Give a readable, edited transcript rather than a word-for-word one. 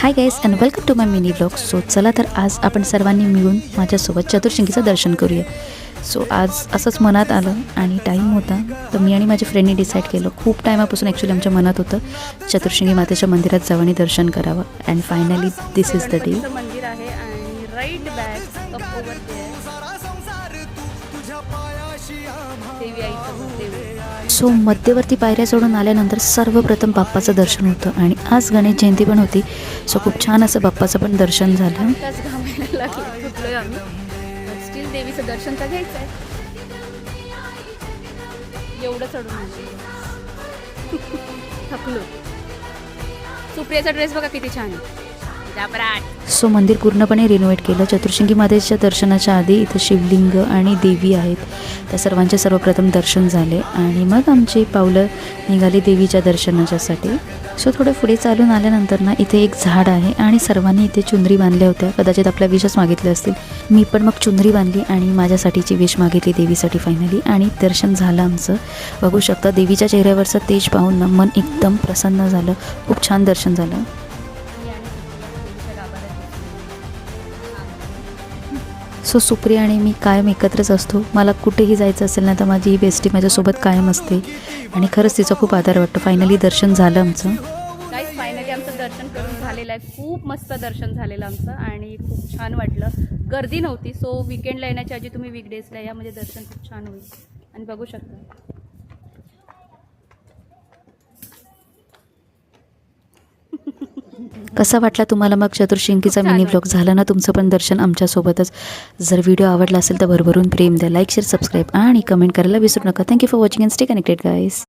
High guys and welcome to my mini blog. So चला तर आज आपण सर्वांनी मिळून माझ्यासोबत चतुर्शिंगीचं दर्शन करूया. सो आज असंच मनात आलं आणि टाईम होता तर मी आणि माझ्या फ्रेंडने डिसाईड केलं. खूप टायमापासून ॲक्च्युली आमच्या मनात होतं चतुर्शिंगी मातेच्या मंदिरात जावं आणि दर्शन करावं. And finally this is the day. मंदिर आहे आणि right back up over there देवी आईचं देवी. सो मध्यवर्ती पायऱ्या चढून आल्यानंतर सर्वप्रथम बाप्पाचं दर्शन होतं आणि आज गणेश जयंती पण होती. सो खूप छान असं बाप्पाचं पण दर्शन झालं. त्याच घामायला लागले थकलोय आम्ही. स्टील देवीचं दर्शन तर घ्यायचं आहे. एवढं चढून आले. थकलो. सुप्रियाचा ड्रेस बघा किती छान आहे. सो मंदिर पूर्णपणे रिनोव्हेट केलं. चतुर्शिंगी मातेच्या दर्शनाच्या आधी इथं शिवलिंग आणि देवी आहेत त्या सर्वांचे सर्वप्रथम दर्शन झाले आणि मग आमची पावलं निघाली देवीच्या दर्शनाच्यासाठी. सो थोडं पुढे चालून आल्यानंतर ना इथे एक झाड आहे आणि सर्वांनी इथे चुनरी बांधल्या होत्या. कदाचित आपल्या विशच मागितले असतील. मी पण मग चुनरी बांधली आणि माझ्यासाठीची विश मागितली देवीसाठी फायनली. आणि दर्शन झालं आमचं. बघू शकता देवीच्या चेहऱ्यावरचं तेज पाहून ना मन एकदम प्रसन्न झालं. खूप छान दर्शन झालं. सो सुप्रिया आणि मी कायम एकत्रच असतो. मला कुठेही जायचं असेल ना तर माझी ही बेस्टी माझ्यासोबत कायम असते आणि खरंच तिचा खूप आधार वाटतो. फायनली दर्शन झालं आमचं. गाईस फायनली आमचं दर्शन करून झालेलं आहे. खूप मस्त दर्शन झालेलं आमचं आणि खूप छान वाटलं. गर्दी नव्हती. सो विकेंडला येण्याच्या आधी तुम्ही वीकडेजला या म्हणजे दर्शन खूप छान होईल. आणि बघू शकता कसा वाटला तुम्हाला मग चतुर्शिंगीचा मिनी ब्लॉग. झाला ना तुमचं पण दर्शन आमच्यासोबतच. जर व्हिडिओ आवडला असेल तर भरभरून प्रेम द्या. लाईक शेअर सबस्क्राईब आणि कमेंट करायला विसरू नका. Thank you for watching and stay connected guys.